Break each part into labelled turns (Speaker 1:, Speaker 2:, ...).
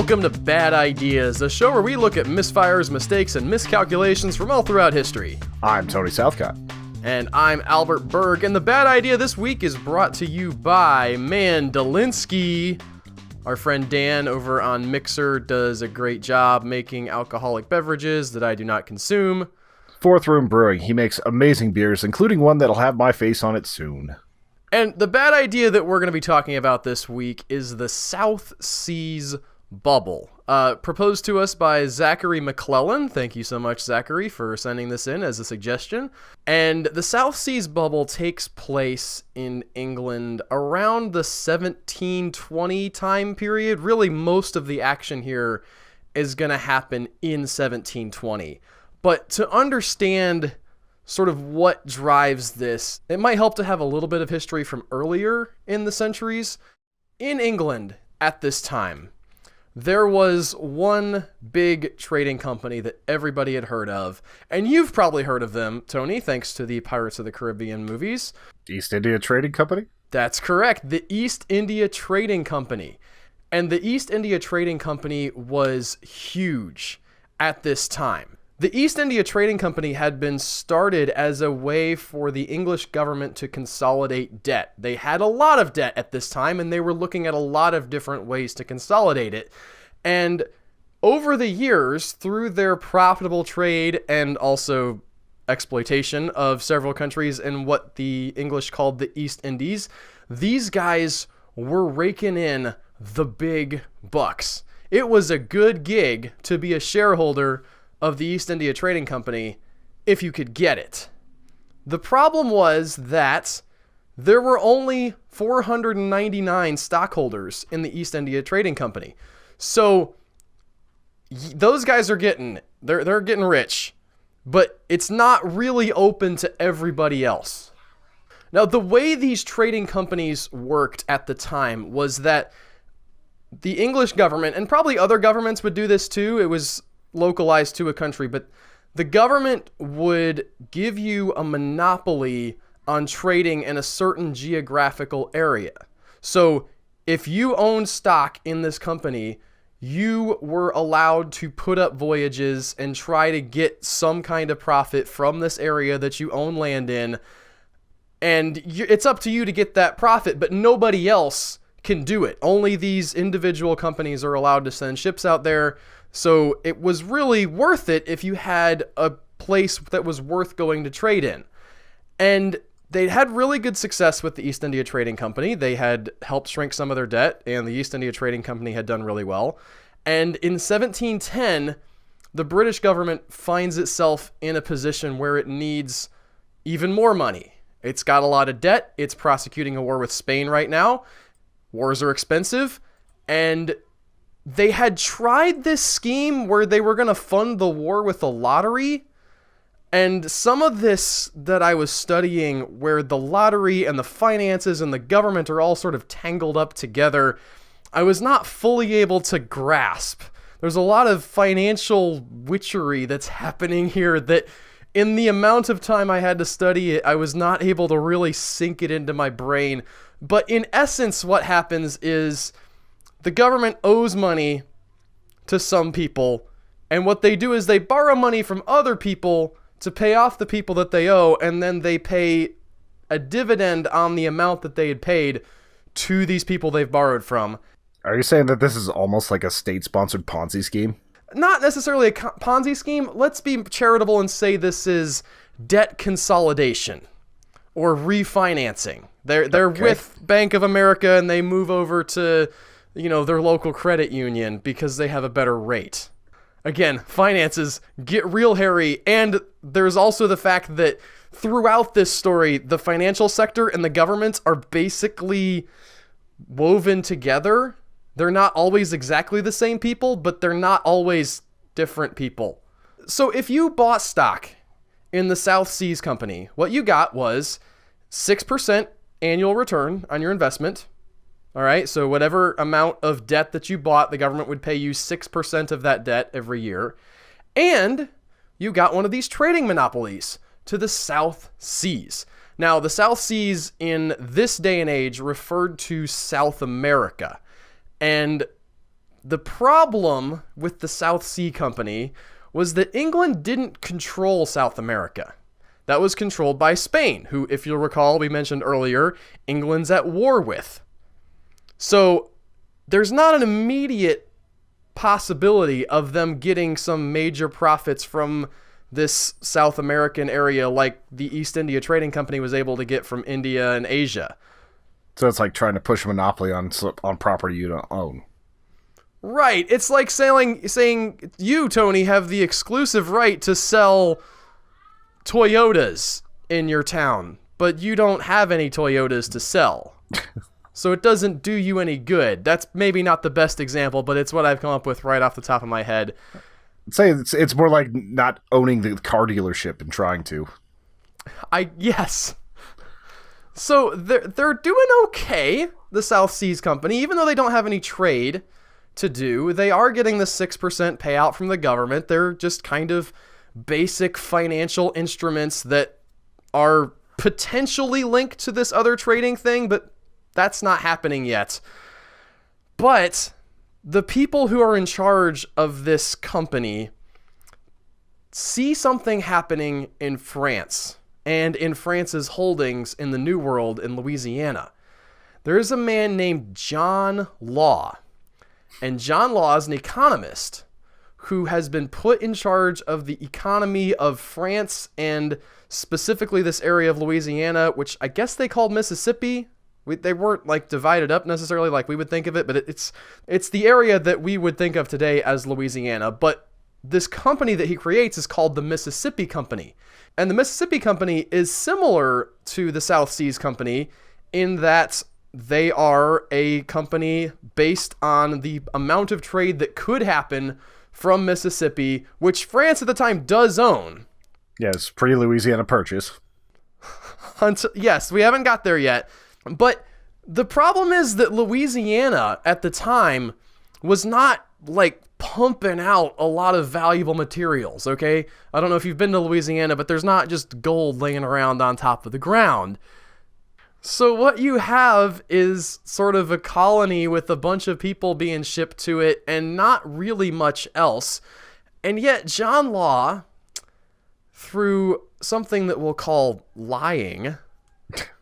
Speaker 1: Welcome to Bad Ideas, a show where we look at misfires, mistakes, and miscalculations from all throughout history.
Speaker 2: I'm Tony Southcott.
Speaker 1: And I'm Albert Berg, and the bad idea this week is brought to you by Mandolinsky. Our friend Dan over on Mixer does a great job making alcoholic beverages that I do not consume.
Speaker 2: Fourth Room Brewing. He makes amazing beers, including one that'll have my face on it soon.
Speaker 1: And the bad idea that we're going to be talking about this week is the South Seas Bubble. Proposed to us by Zachary McClellan. Thank you so much, Zachary, for sending this in as a suggestion. And the South Seas Bubble takes place in England around the 1720 time period. Really, most of the action here is going to happen in 1720. But to understand sort of what drives this, it might help to have a little bit of history from earlier in the centuries. In England at this time, there was one big trading company that everybody had heard of, and you've probably heard of them, Tony, thanks to the Pirates of the Caribbean movies.
Speaker 2: East India Trading Company?
Speaker 1: That's correct, the East India Trading Company. And the East India Trading Company was huge at this time. The East India Trading Company had been started as a way for the English government to consolidate debt. They had a lot of debt at this time, and they were looking at a lot of different ways to consolidate it. And over the years, through their profitable trade and also exploitation of several countries in what the English called the East Indies, these guys were raking in the big bucks. It was a good gig to be a shareholder of the East India Trading Company if you could get it. The problem was that there were only 499 stockholders in the East India Trading Company. So those guys are they're getting rich, but it's not really open to everybody else. Now, the way these trading companies worked at the time was that the English government, and probably other governments would do this too, it was localized to a country, but the government would give you a monopoly on trading in a certain geographical area. So if you owned stock in this company, you were allowed to put up voyages and try to get some kind of profit from this area that you own land in. And it's up to you to get that profit, but nobody else can do it. Only these individual companies are allowed to send ships out there. So it was really worth it if you had a place that was worth going to trade in. And they had really good success with the East India Trading Company. They had helped shrink some of their debt, and the East India Trading Company had done really well. And in 1710, the British government finds itself in a position where it needs even more money. It's got a lot of debt. It's prosecuting a war with Spain right now. Wars are expensive, and they had tried this scheme where they were going to fund the war with a lottery. And some of this that I was studying, where the lottery and the finances and the government are all sort of tangled up together, I was not fully able to grasp. There's a lot of financial witchery that's happening here that in the amount of time I had to study it, I was not able to really sink it into my brain. But in essence, what happens is the government owes money to some people, and what they do is they borrow money from other people to pay off the people that they owe, and then they pay a dividend on the amount that they had paid to these people they've borrowed from.
Speaker 2: Are you saying that this is almost like a state-sponsored Ponzi scheme?
Speaker 1: Not necessarily a Ponzi scheme. Let's be charitable and say this is debt consolidation or refinancing. They're
Speaker 2: Okay.
Speaker 1: with Bank of America, and they move over to their local credit union because they have a better rate. Again, finances get real hairy, and there's also the fact that throughout this story, the financial sector and the government are basically woven together. They're not always exactly the same people, but they're not always different people. So if you bought stock in the South Seas Company, what you got was 6% annual return on your investment. All right, so whatever amount of debt that you bought, the government would pay you 6% of that debt every year. And you got one of these trading monopolies to the South Seas. Now, the South Seas in this day and age referred to South America. And The problem with the South Sea Company was that England didn't control South America. That was controlled by Spain, who, if you'll recall, we mentioned earlier, England's at war with. So there's not an immediate possibility of them getting some major profits from this South American area like the East India Trading Company was able to get from India and Asia.
Speaker 2: So it's like trying to push a monopoly on property you don't own.
Speaker 1: Right. It's like saying you, Tony, have the exclusive right to sell Toyotas in your town, but you don't have any Toyotas to sell. So it doesn't do you any good. That's maybe not the best example, but it's what I've come up with right off the top of my head.
Speaker 2: Say it's more like not owning the car dealership and trying to.
Speaker 1: Yes. So they're doing okay, the South Seas Company, even though they don't have any trade to do. They are getting the 6% payout from the government. They're just kind of basic financial instruments that are potentially linked to this other trading thing, but that's not happening yet. But the people who are in charge of this company see something happening in France and in France's holdings in the New World in Louisiana. There is a man named John Law, and John Law is an economist who has been put in charge of the economy of France and specifically this area of Louisiana, which I guess they called Mississippi. They weren't like divided up necessarily like we would think of it, but it's the area that we would think of today as Louisiana. But this company that he creates is called the Mississippi Company. And the Mississippi Company is similar to the South Seas Company in that they are a company based on the amount of trade that could happen from Mississippi, which France at the time does own.
Speaker 2: Yes, pre-Louisiana Purchase.
Speaker 1: Yes, we haven't got there yet. But the problem is that Louisiana at the time was not like pumping out a lot of valuable materials, okay? I don't know if you've been to Louisiana, but there's not just gold laying around on top of the ground. So what you have is sort of a colony with a bunch of people being shipped to it and not really much else. And yet John Law, through something that we'll call lying,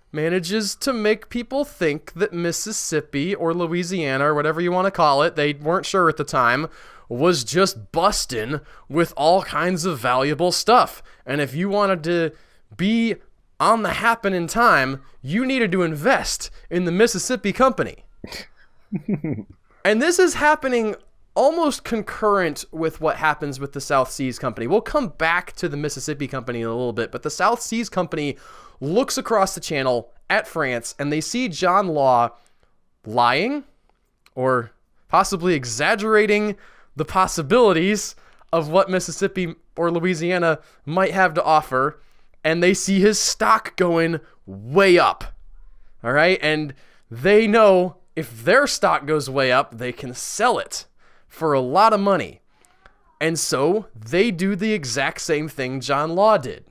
Speaker 1: manages to make people think that Mississippi or Louisiana or whatever you want to call it, they weren't sure at the time, was just busting with all kinds of valuable stuff. And if you wanted to be on the happen in time, you needed to invest in the Mississippi Company. And this is happening almost concurrent with what happens with the South Seas Company. We'll come back to the Mississippi Company in a little bit, but the South Seas Company looks across the channel at France and they see John Law lying or possibly exaggerating the possibilities of what Mississippi or Louisiana might have to offer, and they see his stock going way up. All right? And they know if their stock goes way up, they can sell it for a lot of money. And so they do the exact same thing John Law did.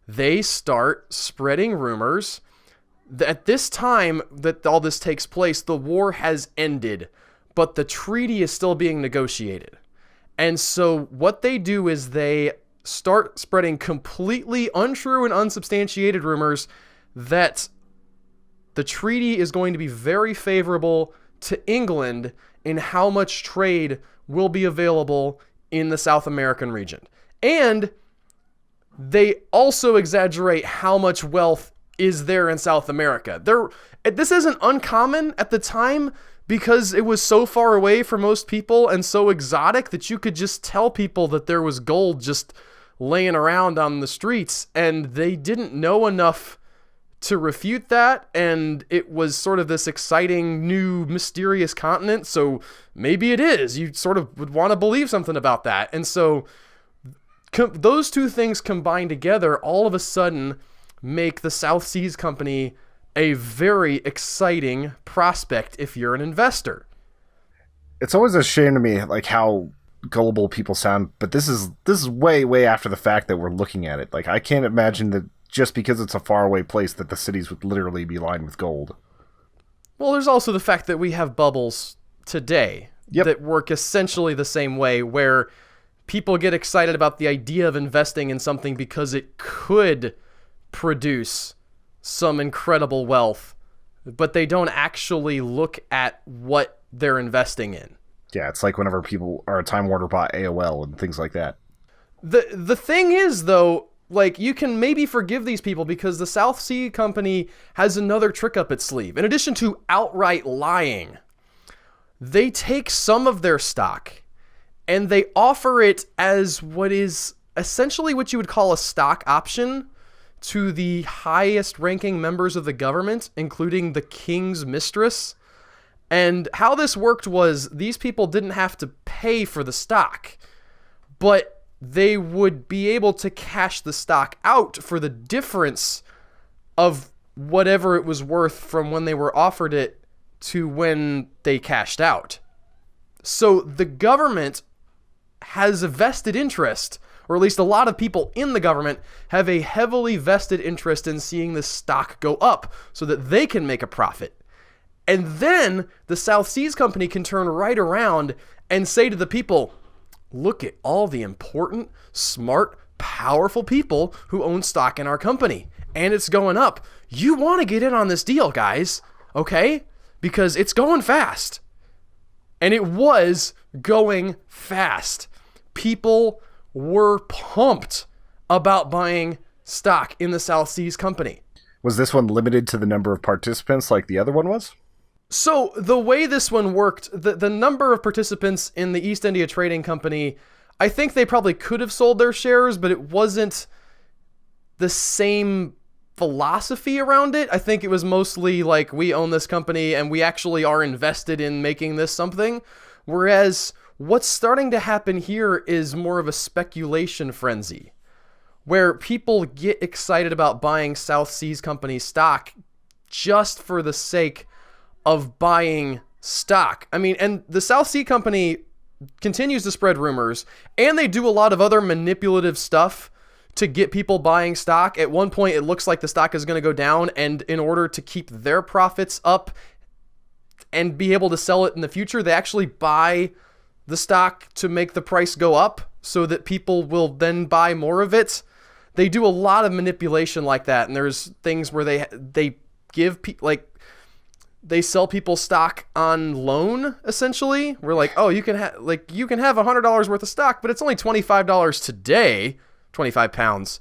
Speaker 1: They start spreading rumors that at this time that all this takes place, the war has ended, but the treaty is still being negotiated. And so what they do is they start spreading completely untrue and unsubstantiated rumors that the treaty is going to be very favorable to England in how much trade will be available in the South American region. And they also exaggerate how much wealth is there in South America. This isn't uncommon at the time because it was so far away for most people and so exotic that you could just tell people that there was gold just laying around on the streets, and they didn't know enough to refute that, and it was sort of this exciting new mysterious continent, so maybe it is. You sort of would want to believe something about that. And so those two things combined together all of a sudden make the South Seas Company a very exciting prospect if you're an investor.
Speaker 2: It's always a shame to me like how gullible people sound, but this is way after the fact that we're looking at it. Like, I can't imagine that just because it's a faraway place that the cities would literally be lined with gold.
Speaker 1: Well, there's also the fact that we have bubbles today
Speaker 2: Yep.
Speaker 1: that work essentially the same way, where people get excited about the idea of investing in something because it could produce some incredible wealth, but they don't actually look at what they're investing in.
Speaker 2: Yeah, it's like whenever people or Time Warner bought AOL and things like that.
Speaker 1: The thing is, though, like, you can maybe forgive these people because the South Sea Company has another trick up its sleeve. In addition to outright lying, they take some of their stock and they offer it as what is essentially what you would call a stock option to the highest ranking members of the government, including the king's mistress. And how this worked was these people didn't have to pay for the stock, but they would be able to cash the stock out for the difference of whatever it was worth from when they were offered it to when they cashed out. So the government has a vested interest, or at least a lot of people in the government have a heavily vested interest in seeing the stock go up so that they can make a profit. And then the South Seas Company can turn right around and say to the people, look at all the important, smart, powerful people who own stock in our company. And it's going up. You want to get in on this deal, guys, okay? Because it's going fast. And it was going fast. People were pumped about buying stock in the South Seas Company.
Speaker 2: Was this one limited to the number of participants like the other one was?
Speaker 1: So the way this one worked, the number of participants in the East India Trading Company, I think they probably could have sold their shares, but it wasn't the same philosophy around it. I think it was mostly like, we own this company and we actually are invested in making this something. Whereas what's starting to happen here is more of a speculation frenzy, where people get excited about buying South Seas Company stock just for the sake of buying stock. I mean, and the South Sea Company continues to spread rumors, and they do a lot of other manipulative stuff to get people buying stock. At one point, it looks like the stock is going to go down, and in order to keep their profits up and be able to sell it in the future, they actually buy the stock to make the price go up so that people will then buy more of it. They do a lot of manipulation like that, and there's things where they give people, like, they sell people stock on loan, essentially. We're like, oh, you can have $100 worth of stock, but it's only $25 today, 25 pounds.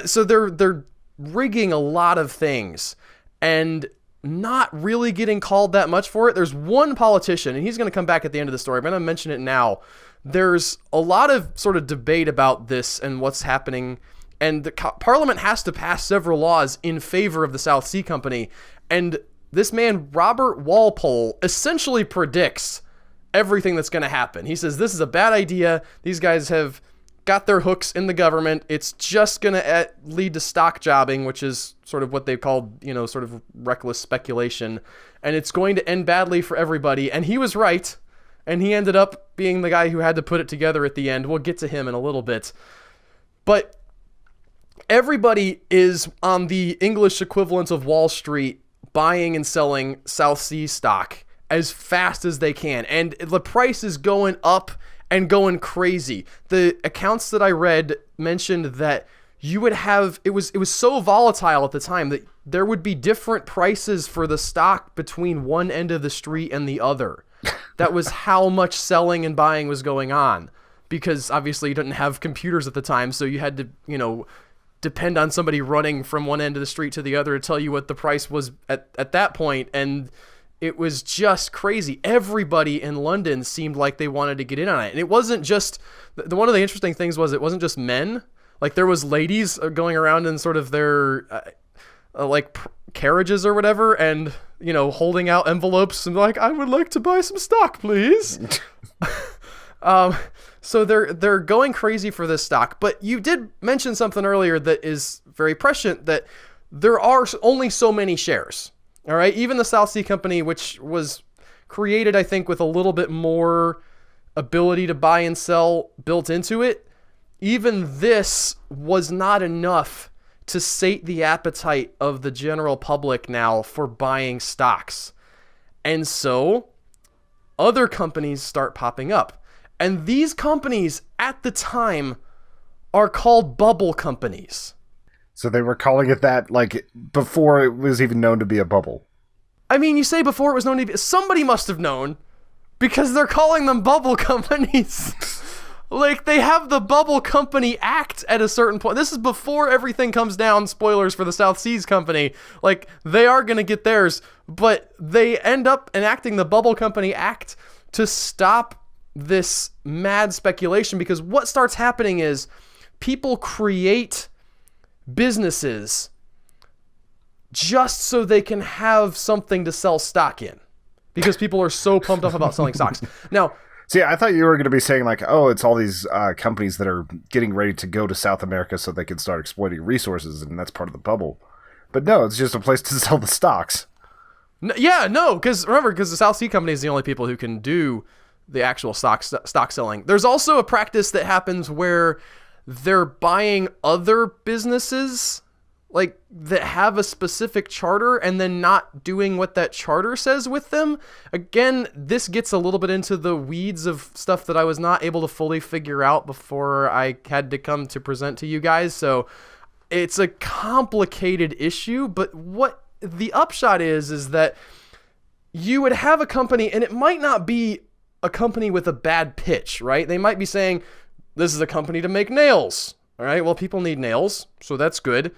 Speaker 1: So they're rigging a lot of things and not really getting called that much for it. There's one politician, and he's going to come back at the end of the story. I'm going to mention it now. There's a lot of sort of debate about this and what's happening, and the Parliament has to pass several laws in favor of the South Sea Company, and this man, Robert Walpole, essentially predicts everything that's going to happen. He says, this is a bad idea. These guys have got their hooks in the government. It's just going to lead to stock jobbing, which is sort of what they called, sort of reckless speculation. And it's going to end badly for everybody. And he was right. And he ended up being the guy who had to put it together at the end. We'll get to him in a little bit. But everybody is on the English equivalent of Wall Street, buying and selling South Sea stock as fast as they can. And the price is going up and going crazy. The accounts that I read mentioned that you would have, it was so volatile at the time that there would be different prices for the stock between one end of the street and the other. That was how much selling and buying was going on, because obviously you didn't have computers at the time. So you had to, depend on somebody running from one end of the street to the other to tell you what the price was at that point. And it was just crazy. Everybody in London seemed like they wanted to get in on it. And it wasn't just, one of the interesting things was it wasn't just men. Like, there was ladies going around in sort of their carriages or whatever, and, holding out envelopes and like, I would like to buy some stock, please. So they're going crazy for this stock. But you did mention something earlier that is very prescient, that there are only so many shares. All right. Even the South Sea Company, which was created, I think, with a little bit more ability to buy and sell built into it, even this was not enough to sate the appetite of the general public now for buying stocks. And so other companies start popping up. And these companies at the time are called bubble companies.
Speaker 2: So they were calling it that, like, before it was even known to be a bubble.
Speaker 1: I mean, you say before it was known to be... Somebody must have known, because they're calling them bubble companies. Like, they have the Bubble Company Act at a certain point. This is before everything comes down. Spoilers for the South Seas Company. Like, they are going to get theirs, but they end up enacting the Bubble Company Act to stop this mad speculation, because what starts happening is people create businesses just so they can have something to sell stock in, because people are so pumped up about selling stocks. Now,
Speaker 2: see, I thought you were going to be saying, like, oh, it's all these companies that are getting ready to go to South America so they can start exploiting resources, and that's part of the bubble. But no, it's just a place to sell the stocks.
Speaker 1: No, because the South Sea Company is the only people who can do the actual stock selling. There's also a practice that happens where they're buying other businesses, like, that have a specific charter, and then not doing what that charter says with them. Again, this gets a little bit into the weeds of stuff that I was not able to fully figure out before I had to come to present to you guys. So it's a complicated issue, but what the upshot is that you would have a company, and it might not be a company with a bad pitch, right? They might be saying, this is a company to make nails. All right, well, people need nails, so that's good.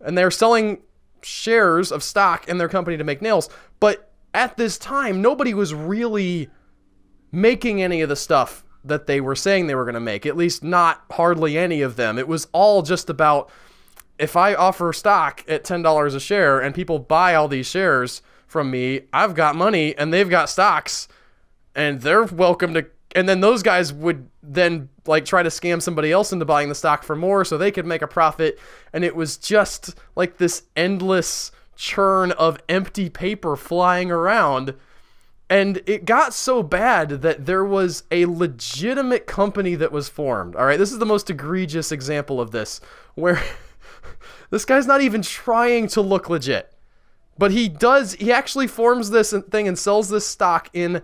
Speaker 1: And they're selling shares of stock in their company to make nails. But at this time, nobody was really making any of the stuff that they were saying they were going to make. At least not hardly any of them. It was all just about, if I offer stock at $10 a share and people buy all these shares from me, I've got money and they've got stocks and they're welcome to... And then those guys would then, like, try to scam somebody else into buying the stock for more so they could make a profit. And it was just like this endless churn of empty paper flying around. And it got so bad that there was a legitimate company that was formed. All right, this is the most egregious example of this, where this guy's not even trying to look legit. But he actually forms this thing and sells this stock in...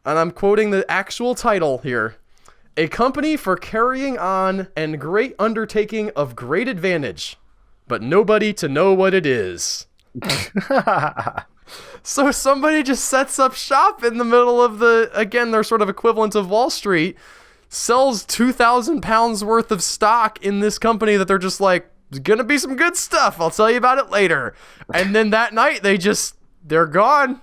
Speaker 1: And I'm quoting the actual title here. A company for carrying on and great undertaking of great advantage, but nobody to know what it is. So somebody just sets up shop in the middle of their sort of equivalent of Wall Street, sells 2,000 pounds worth of stock in this company that they're just like, it's going to be some good stuff. I'll tell you about it later. And then that night they're gone.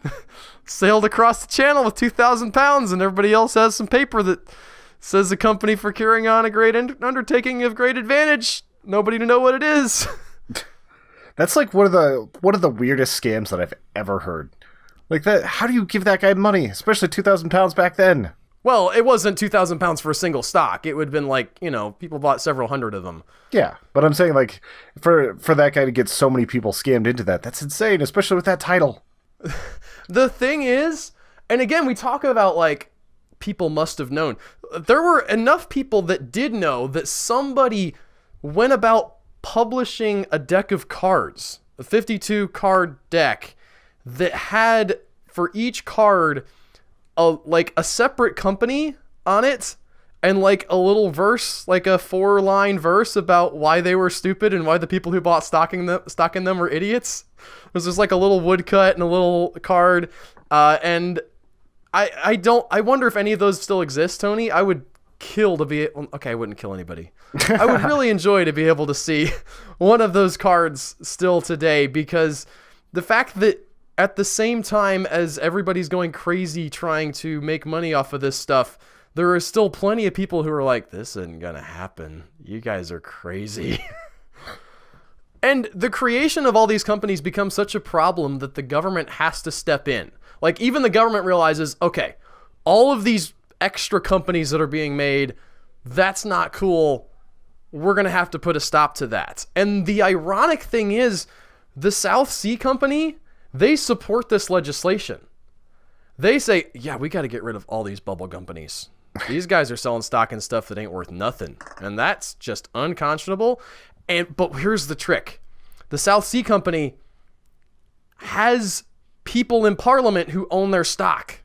Speaker 1: Sailed across the channel with 2,000 pounds, and everybody else has some paper that says the company for carrying on a great undertaking of great advantage. Nobody to know what it is.
Speaker 2: That's like one of the weirdest scams that I've ever heard. Like that, how do you give that guy money, especially 2,000 pounds back then?
Speaker 1: Well, it wasn't 2,000 pounds for a single stock. It would have been like, people bought several hundred of them.
Speaker 2: Yeah, but I'm saying, like, for that guy to get so many people scammed into that's insane, especially with that title.
Speaker 1: The thing is, and again, we talk about, like, people must have known. There were enough people that did know that somebody went about publishing a deck of cards, a 52 card deck that had for each card a separate company on it, and like a little verse, like a 4-line verse about why they were stupid and why the people who bought stock in them were idiots. There's just like a little woodcut and a little card. And I wonder if any of those still exist, Tony. I would kill to be, okay, I wouldn't kill anybody. I would really enjoy to be able to see one of those cards still today, because the fact that at the same time as everybody's going crazy trying to make money off of this stuff, there are still plenty of people who are like, this isn't gonna happen. You guys are crazy. And the creation of all these companies becomes such a problem that the government has to step in. Like, even the government realizes, okay, all of these extra companies that are being made, that's not cool. We're going to have to put a stop to that. And the ironic thing is, the South Sea Company, they support this legislation. They say, yeah, we got to get rid of all these bubble companies. These guys are selling stock and stuff that ain't worth nothing. And that's just unconscionable. But here's the trick. The South Sea Company has people in Parliament who own their stock.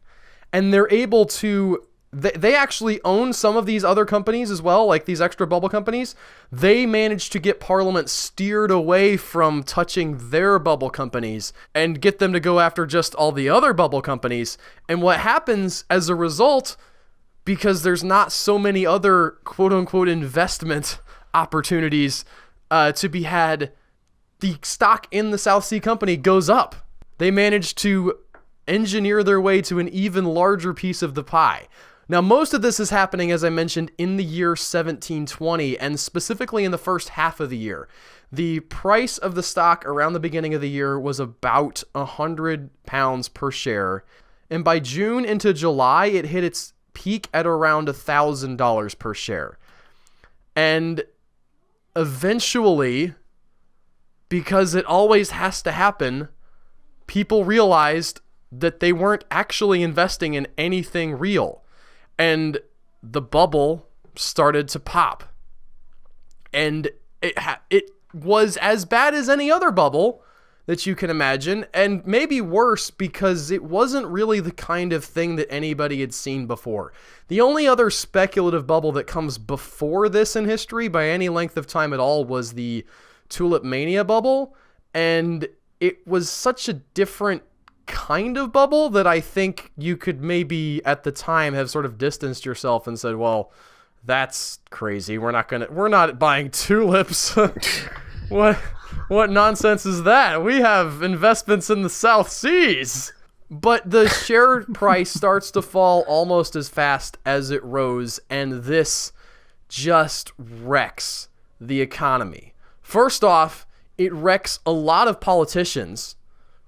Speaker 1: and they're able to, they actually own some of these other companies as well, like these extra bubble companies. They managed to get Parliament steered away from touching their bubble companies and get them to go after just all the other bubble companies. And what happens as a result, because there's not so many other quote-unquote investment opportunities to be had, the stock in the South Sea Company goes up. They managed to engineer their way to an even larger piece of the pie. Now, most of this is happening, as I mentioned, in the year 1720, and specifically in the first half of the year. The price of the stock around the beginning of the year was about £100 per share, and by June into July, it hit its peak at around $1,000 per share. And eventually, because it always has to happen, people realized that they weren't actually investing in anything real. And the bubble started to pop. And it was as bad as any other bubble that you can imagine, and maybe worse because it wasn't really the kind of thing that anybody had seen before. The only other speculative bubble that comes before this in history by any length of time at all was the Tulip Mania bubble, and it was such a different kind of bubble that I think you could maybe at the time have sort of distanced yourself and said, well, that's crazy. We're not buying tulips. What nonsense is that? We have investments in the South Seas. But the share price starts to fall almost as fast as it rose, and this just wrecks the economy. First off, it wrecks a lot of politicians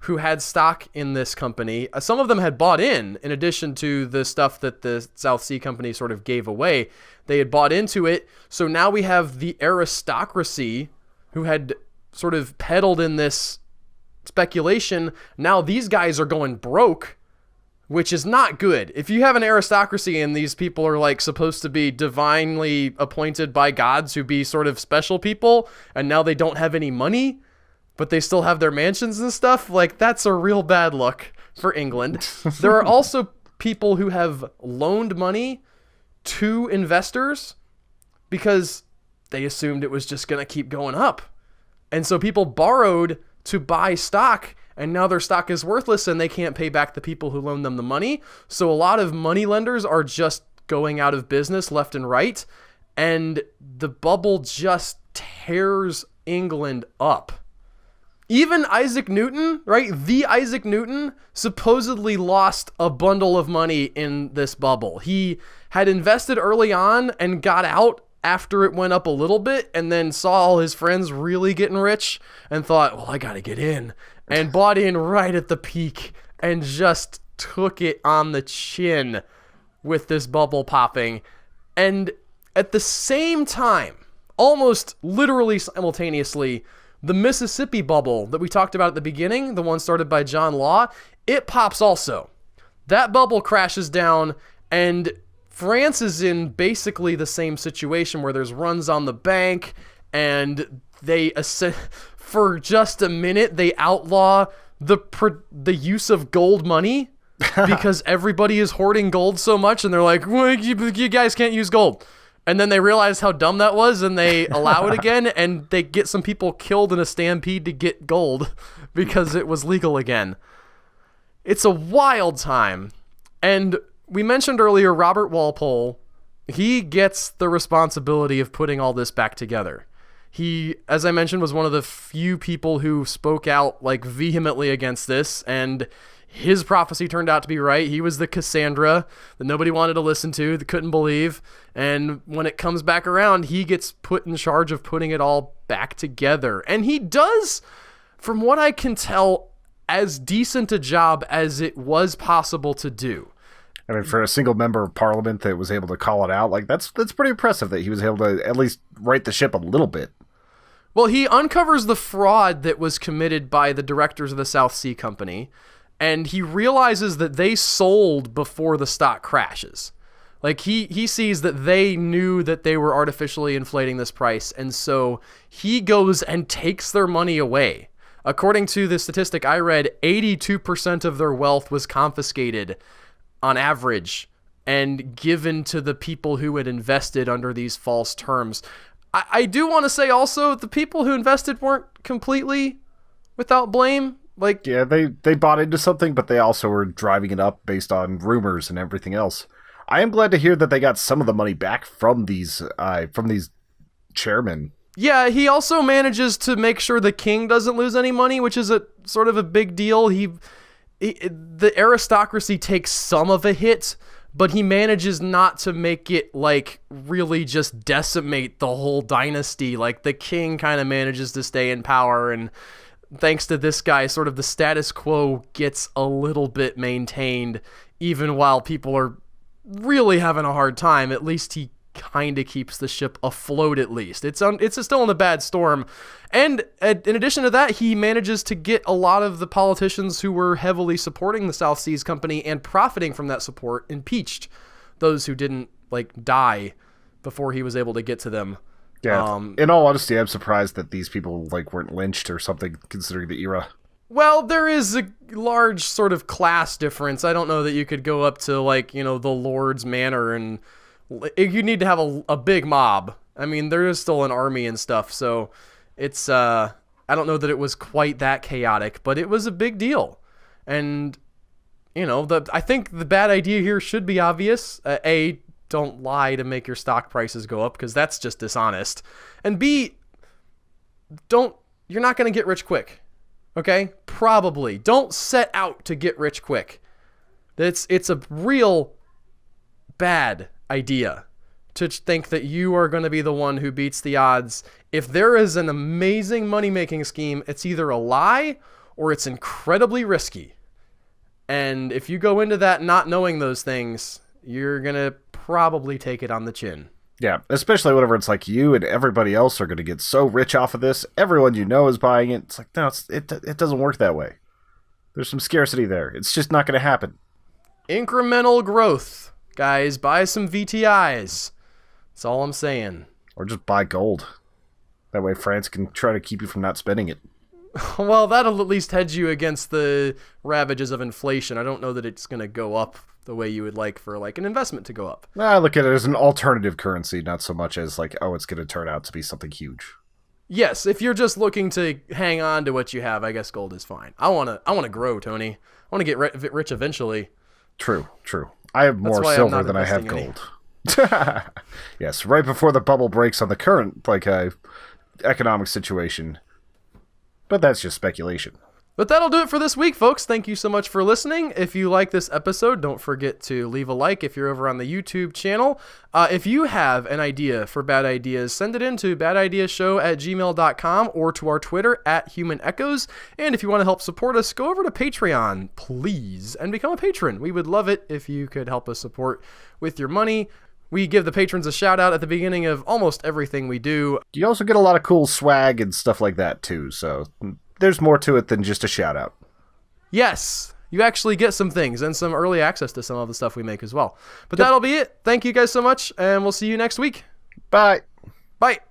Speaker 1: who had stock in this company. Some of them had bought in addition to the stuff that the South Sea Company sort of gave away. They had bought into it. So now we have the aristocracy who had sort of peddled in this speculation. Now these guys are going broke, which is not good. If you have an aristocracy and these people are like supposed to be divinely appointed by gods who be sort of special people, and now they don't have any money, but they still have their mansions and stuff, like that's a real bad look for England. There are also people who have loaned money to investors because they assumed it was just going to keep going up. And so people borrowed to buy stock, and now their stock is worthless and they can't pay back the people who loaned them the money. So a lot of money lenders are just going out of business left and right, and the bubble just tears England up. Even Isaac Newton, right? The Isaac Newton supposedly lost a bundle of money in this bubble. He had invested early on and got out after it went up a little bit, and then saw all his friends really getting rich and thought, well, I gotta get in, and bought in right at the peak and just took it on the chin with this bubble popping. And at the same time, almost literally simultaneously, the Mississippi bubble that we talked about at the beginning, the one started by John Law, it pops also. That bubble crashes down, and France is in basically the same situation where there's runs on the bank, and they, for just a minute, they outlaw the use of gold money because everybody is hoarding gold so much, and they're like, well, you guys can't use gold. And then they realize how dumb that was, and they allow it again, and they get some people killed in a stampede to get gold because it was legal again. It's a wild time. And we mentioned earlier Robert Walpole. He gets the responsibility of putting all this back together. He, as I mentioned, was one of the few people who spoke out like vehemently against this, and his prophecy turned out to be right. He was the Cassandra that nobody wanted to listen to, that couldn't believe. And when it comes back around, he gets put in charge of putting it all back together. And he does, from what I can tell, as decent a job as it was possible to do.
Speaker 2: I mean, for a single member of parliament that was able to call it out, like that's pretty impressive that he was able to at least right the ship a little bit.
Speaker 1: Well, he uncovers the fraud that was committed by the directors of the South Sea Company, and he realizes that they sold before the stock crashes. Like, he sees that they knew that they were artificially inflating this price, and so he goes and takes their money away. According to the statistic I read, 82% of their wealth was confiscated on average and given to the people who had invested under these false terms. I do want to say also the people who invested weren't completely without blame. Like,
Speaker 2: yeah, they bought into something, but they also were driving it up based on rumors and everything else. I am glad to hear that they got some of the money back from these chairmen.
Speaker 1: Yeah, he also manages to make sure the king doesn't lose any money, which is a sort of a big deal. The aristocracy takes some of a hit, but he manages not to make it like really just decimate the whole dynasty. Like the king kind of manages to stay in power, and thanks to this guy, sort of the status quo gets a little bit maintained, even while people are really having a hard time. At least he kind of keeps the ship afloat. At least it's still in a bad storm. And in addition to that, he manages to get a lot of the politicians who were heavily supporting the South Seas Company and profiting from that support impeached, those who didn't like die before he was able to get to them.
Speaker 2: Yeah. In all honesty, I'm surprised that these people like weren't lynched or something, considering the era.
Speaker 1: Well, there is a large sort of class difference. I don't know that you could go up to like, the Lord's Manor, and you need to have a big mob. I mean, there is still an army and stuff, so it's I don't know that it was quite that chaotic, but it was a big deal. And I think the bad idea here should be obvious. A, don't lie to make your stock prices go up, because that's just dishonest. And B, you're not going to get rich quick. Okay? Probably. Don't set out to get rich quick. It's a real bad idea to think that you are going to be the one who beats the odds. If there is an amazing money-making scheme, it's either a lie or it's incredibly risky. And if you go into that not knowing those things, you're going to probably take it on the chin.
Speaker 2: Yeah, especially whenever it's like you and everybody else are going to get so rich off of this. Everyone you know is buying it. It's like, no, it doesn't work that way. There's some scarcity there. It's just not going to happen.
Speaker 1: Incremental growth. Guys, buy some VTIs. That's all I'm saying.
Speaker 2: Or just buy gold. That way France can try to keep you from not spending it.
Speaker 1: Well, that'll at least hedge you against the ravages of inflation. I don't know that it's going to go up the way you would like for like an investment to go up.
Speaker 2: I look at it as an alternative currency, not so much as like, oh, it's going to turn out to be something huge.
Speaker 1: Yes, if you're just looking to hang on to what you have, I guess gold is fine. I want to grow, Tony. I want to get rich eventually.
Speaker 2: True. I have more silver than I have gold. Yes, right before the bubble breaks on the current economic situation. But that's just speculation.
Speaker 1: But that'll do it for this week, folks. Thank you so much for listening. If you like this episode, don't forget to leave a like if you're over on the YouTube channel. If you have an idea for bad ideas, send it in to badideashow@gmail.com or to our Twitter @HumanEchoes. And if you want to help support us, go over to Patreon, please, and become a patron. We would love it if you could help us support with your money. We give the patrons a shout out at the beginning of almost everything we do.
Speaker 2: You also get a lot of cool swag and stuff like that too, so there's more to it than just a shout out.
Speaker 1: Yes, you actually get some things and some early access to some of the stuff we make as well. But that'll be it. Thank you guys so much, and we'll see you next week.
Speaker 2: Bye.
Speaker 1: Bye.